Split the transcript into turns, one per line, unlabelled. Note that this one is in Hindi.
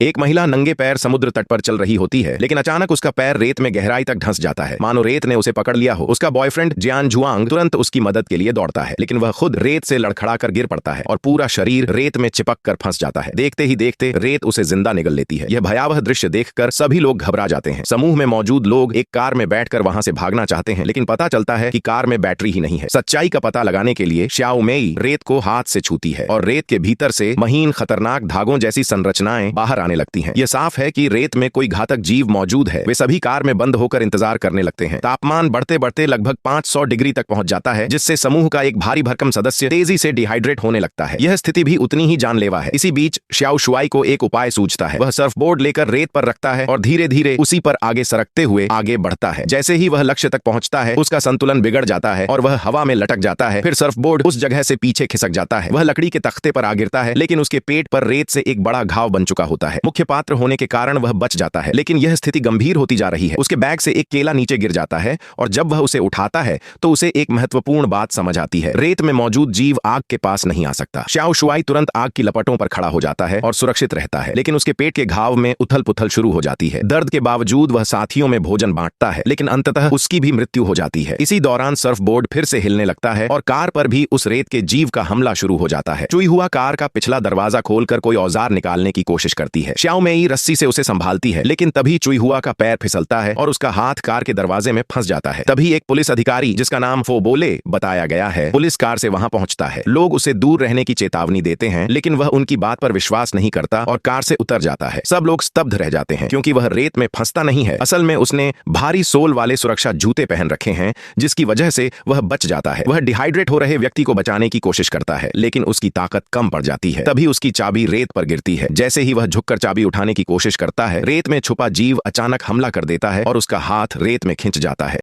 एक महिला नंगे पैर समुद्र तट पर चल रही होती है, लेकिन अचानक उसका पैर रेत में गहराई तक धंस जाता है, मानो रेत ने उसे पकड़ लिया हो। उसका बॉयफ्रेंड जियान जुआंग तुरंत उसकी मदद के लिए दौड़ता है, लेकिन वह खुद रेत से लड़खड़ाकर गिर पड़ता है और पूरा शरीर रेत में चिपक कर फंस जाता है। देखते ही देखते रेत उसे जिंदा निगल लेती है। यह भयावह दृश्य देखकर सभी लोग घबरा जाते हैं। समूह में मौजूद लोग एक कार में बैठकर वहां से भागना चाहते हैं, लेकिन पता चलता है कि कार में बैटरी ही नहीं है। सच्चाई का पता लगाने के लिए श्याओ मेई रेत को हाथ से छूती है और रेत के भीतर से महीन खतरनाक धागों जैसी संरचनाएं बाहर आने लगती हैं। यह साफ है कि रेत में कोई घातक जीव मौजूद है। वे सभी कार में बंद होकर इंतजार करने लगते हैं। तापमान बढ़ते बढ़ते लगभग 500 डिग्री तक पहुंच जाता है, जिससे समूह का एक भारी भरकम सदस्य तेजी से डिहाइड्रेट होने लगता है। यह स्थिति भी उतनी ही जानलेवा है। इसी बीच श्याओ शुआई को एक उपाय सूझता है। वह सर्फबोर्ड लेकर रेत पर रखता है और धीरे धीरे उसी पर आगे सरकते हुए आगे बढ़ता है। जैसे ही वह लक्ष्य तक पहुंचता है, उसका संतुलन बिगड़ जाता है और वह हवा में लटक जाता है। फिर सर्फबोर्ड उस जगह से पीछे खिसक जाता है। वह लकड़ी के तख्ते पर आ गिरता है, लेकिन उसके पेट पर रेत से एक बड़ा घाव बन चुका होता है। मुख्य पात्र होने के कारण वह बच जाता है, लेकिन यह स्थिति गंभीर होती जा रही है। उसके बैग से एक केला नीचे गिर जाता है और जब वह उसे उठाता है तो उसे एक महत्वपूर्ण बात समझ आती है। रेत में मौजूद जीव आग के पास नहीं आ सकता। श्याओ शुआई तुरंत आग की लपटों पर खड़ा हो जाता है और सुरक्षित रहता है, लेकिन उसके पेट के घाव में उथल पुथल शुरू हो जाती है। दर्द के बावजूद वह साथियों में भोजन बांटता है, लेकिन अंततः उसकी भी मृत्यु हो जाती है। इसी दौरान सर्फबोर्ड फिर से हिलने लगता है और कार पर भी उस रेत के जीव का हमला शुरू हो जाता है। चुई हुआ कार का पिछला दरवाजा खोलकर कोई औजार निकालने की कोशिश करती है। श्याओ मेई रस्सी से उसे संभालती है, लेकिन तभी चुई हुआ का पैर फिसलता है और उसका हाथ कार के दरवाजे में फंस जाता है। तभी एक पुलिस अधिकारी, जिसका नाम फोबोले बताया गया है, पुलिस कार से वहां पहुंचता है। लोग उसे दूर रहने की चेतावनी देते हैं, लेकिन वह उनकी बात पर विश्वास नहीं करता और कार से उतर जाता है। सब लोग स्तब्ध रह जाते हैं, क्योंकि वह रेत में फंसता नहीं है। असल में उसने भारी सोल वाले सुरक्षा जूते पहन रखे हैं, जिसकी वजह से वह बच जाता है। वह डिहाइड्रेट हो रहे व्यक्ति को बचाने की कोशिश करता है, लेकिन उसकी ताकत कम पड़ जाती है। तभी उसकी चाबी रेत पर गिरती है। जैसे ही वह झुककर चाबी उठाने की कोशिश करता है, रेत में छुपा जीव अचानक हमला कर देता है और उसका हाथ रेत में खिंच जाता है।